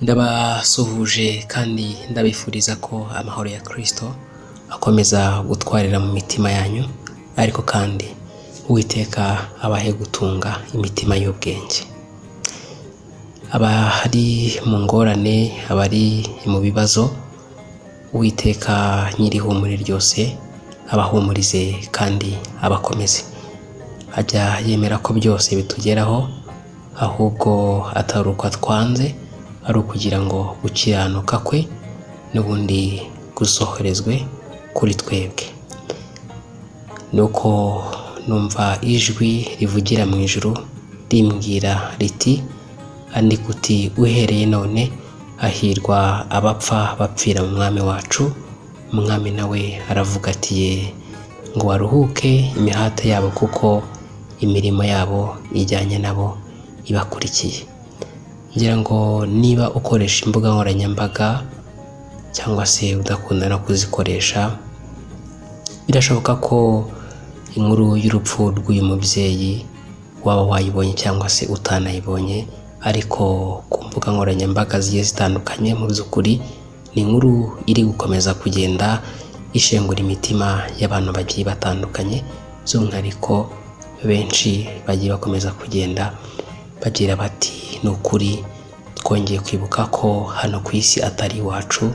Ndabasuhuje kandi ndabifuriza ko amahoro ya Kristo akomeza gutwarira mu mitima yanyu, ariko kandi Uwiteka abahe gutunga imitima y'ubwenge. Abari mu ngorane, abari mu bibazo, Uwiteka nyir'ihumure ryose abahumurize kandi abakomeze. Ajya yemera ko byose bitugeraho, ahubwo atari uko twanze, ari ukugira ngo gukiranuka kwe n'ubundi gusohorezwe kuri twebwe. Nuko numva ijwi rivugira mu ijuru rimbwira riti, andika uti uhereye none hahirwa abapfa bapfira mu mwami wacu. Umwami nawe aravuga ati ngo baruhuke imihati yabo, kuko imirimo yabo ijyanye nabo ibakurikiye. Ngira ngo niba ukoresha imbuga nkoranyambaga cyangwa se udakunda no kuzikoresha, birashoboka ko inkuru y'urupfu rw'uyu mubyeyi waba wayibonye cyangwa se utanayibonye, ariko ku mbuga nkoranyambaga zigiye zitandukanye, mu by'ukuri ni inkuru iri gukomeza kugenda ishengura imitima y'abantu bagiye batandukanye, by'umwihariko benshi bagiye bakomeza kugenda bagira bati ni ukuri twongeye kwibuka ko hano ku isi atari iwacu,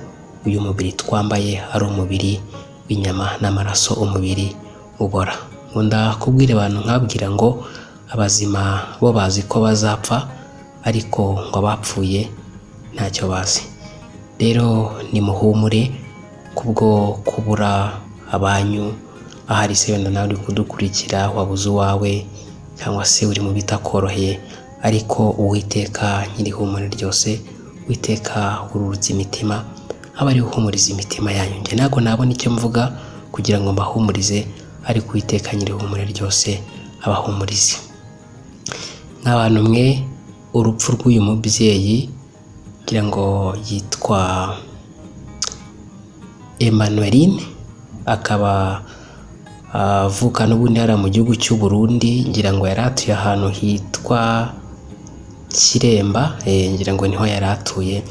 uyu mubiri twambaye ari umubiri w'inyama n'amaraso, umubiri ubora. Nkunda kubwira abantu nkabwira ngo abazima bo bazi ko bazapfa, ariko ngo abapfuye ntacyo bazi. Rero nimuhumure kubwo kubura abanyu. Ahari se wenda nawe uri kudukurikira wabuze uwawe cyangwa se uri mu bitakoroheye, ariko Uwiteka nyir'ihumure ryose, Uwiteka ururutse imitima, aba ari uhumuriza imitima yanyu. Njye ntabwo nabona icyo mvuga kugira ngo mbahumurize, ariko Uwiteka nyir'ihumure ryose abahumurize. Nk'abantu mwe, urupfu rw'uyu mubyeyi ngira ngo yitwa Emmanueline, akaba avuka n'ubundi hariya mu gihugu cy'u Burundi. Ngira ngo yari atuye ahantu hitwa Kiremba, ngira ngo niho yari atuye.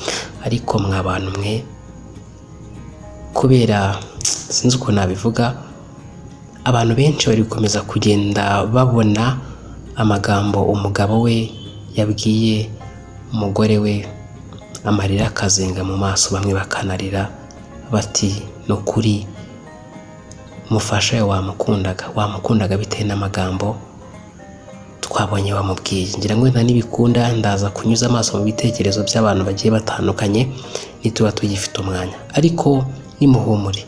Ariko mw'abantu mwe, kubera sinzi uko nabivuga, abantu benshi bari gukomeza kugenda babona amagambo umugabo we yabwiye umugore we, amarira akazenga mu maso, bamwe bakanarira bati ni ukuri umufasha we wamukundaga bitewe n'amagambo twabonye wamubwiye. Ngira ngo wenda nibikunda ndaza kunyuza amaso mu bitekerezo by'abantu bagiye batandukanye nituba tugifite umwanya, ariko nimuhumure.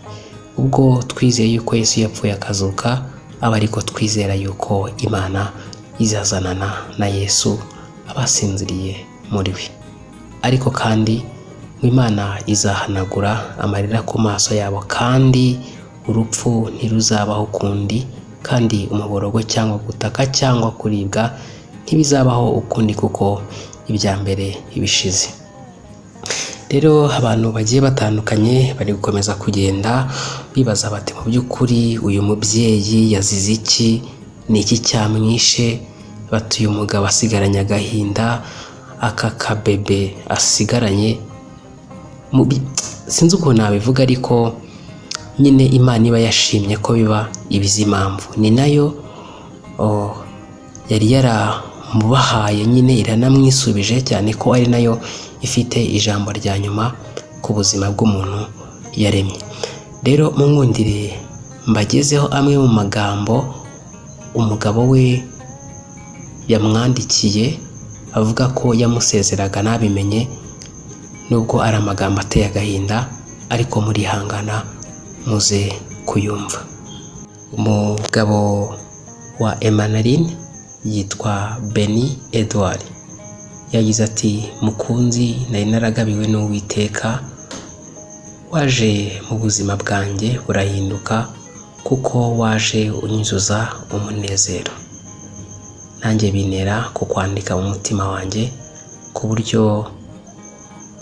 Ubwo twizeye yuko Yesu yapfuye akazuka, aba ariko twizera yuko Imana izazanana na Yesu abasinziriye muri we. Ariko kandi Imana izahanagura amarira ku maso yabo, kandi urupfu ntiruzabaho ukundi, kandi umuborogo cyangwa gutaka cyangwa kuribwa ntibizabaho ukundi, kuko ibya mbere ibishize. Rero abantu bagiye batandukanye bari gukomeza kugenda bibaza bati mu by'ukuri uyu mubyeyi yazize iki? Ni iki cyamwishe? Bati uyu mugabo asigaranye agahinda, aka kabebe asigaranye, sinzi uko nabivuga, ariko nyine Imana iba yashimye ko biba ibizi impamvu. Ni nayo yari yaramubahaye, nyine iranamwisubije, cyane ko ari nayo ifite ijambo rya nyuma ku buzima bw'umuntu yaremye. Rero munkundire mbagezeho amwe mu magambo umugabo we yamwandikiye, avuga ko yamusezeraga ntabimenye, nubwo ari amagambo ateye agahinda, ariko murihangana muze kuyumva. Umugabo wa Emmanueline yitwa Beni Edouard, yagize ati mukunzi, nari naragabiwe n'Uwiteka, waje mu buzima bwanjye burahinduka, kuko waje unyuzuza umunezero. Nanjye bintera kukwandika mu mutima wanjye, ku buryo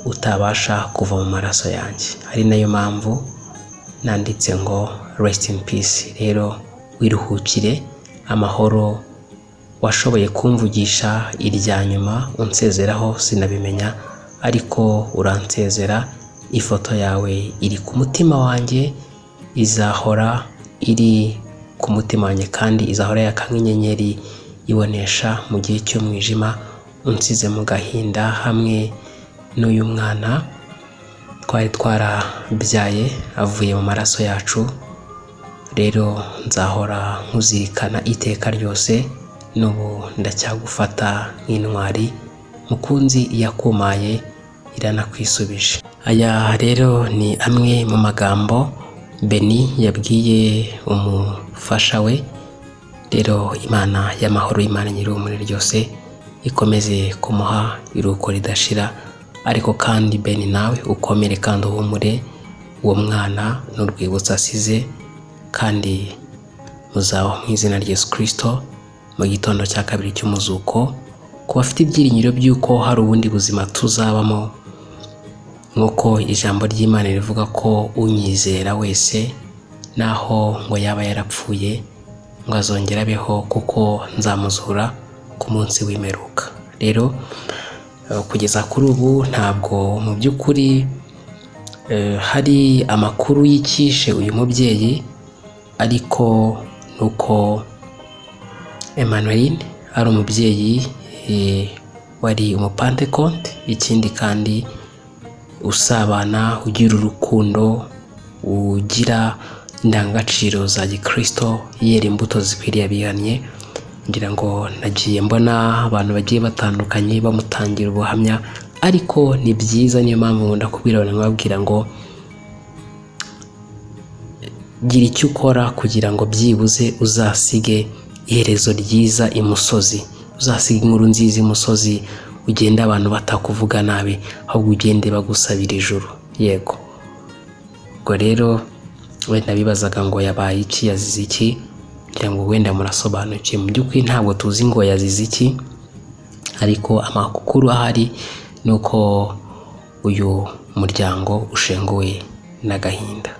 utabasha kuva mu maraso yanjye. Ari nayo mpamvu nanditse ngo rest in peace. Rero wiruhukire amahoro, washoboye kumvugisha irya nyuma unsezeraho sinabimenya, ariko uransezera, ifoto yawe iri ku mutima wanjye, izahora iri ku mutima wanjye kandi izahora yaka nk'inyenyeri ibonesha mu gihe cy'umwijima, unsize mu gahinda hamwe n'uyu mwana twari twarabyaye avuye mu maraso yacu. Rero nzahora nkuzirikana iteka ryose, n'ubu ndacyagufata nk'intwari, mukunzi yakumaye iranakwisubije. Aya rero ni amwe mu magambo Beni yabwiye umufasha we. Rero Imana y'amahoro, Imana nyir'ubumwe ryose ikomeze kumuha iruhuko ridashira, ariko kandi Beni nawe ukomere kandi uhumure uwo mwana n'urwibutso asize, kandi muzaho mu izina rya Yesu Kristo mu gitondo cya kabiri cy'umuzuko, ku bafite ibyiringiro by'uko hari ubundi buzima tuzabamo, nk'uko ijambo ry'Imana rivuga ko unyizera wese naho ngo yaba yarapfuye ngo azongera abeho, kuko nzamuzura ku munsi w'imperuka. Rero kugeza kuri ubu ntabwo mu by'ukuri hari amakuru y'icyishe uyu mubyeyi, ariko nuko Emmanuel ari umubyeyi wari umupantekote, ikindi kandi usabana, ugira urukundo, ugira indangagaciro za gikristo, yera imbuto zikwiriye abihannye. Ngira ngo nagiye mbona abantu bagiye batandukanye bamutangira ubuhamya, ariko ni byiza, niyo mpamvu nkunda kubwira abantu, nkababwira ngo gira icyo ukora kugira ngo byibuze uzasige iherezo ryiza imusozi, uzasiga inkuru nziza imusozi, ugende abantu batakuvuga nabi, ahubwo ugende bagusabira ijuru. Yego, ubwo rero wenda bibazaga ngo yabaye iki, yazize iki, kugira ngo wenda murasobanukiwe. Mu by'ukuri ntabwo tuzi ngo yazize iki, ariko amakuru ahari ni uko uyu muryango ushenguwe n'agahinda.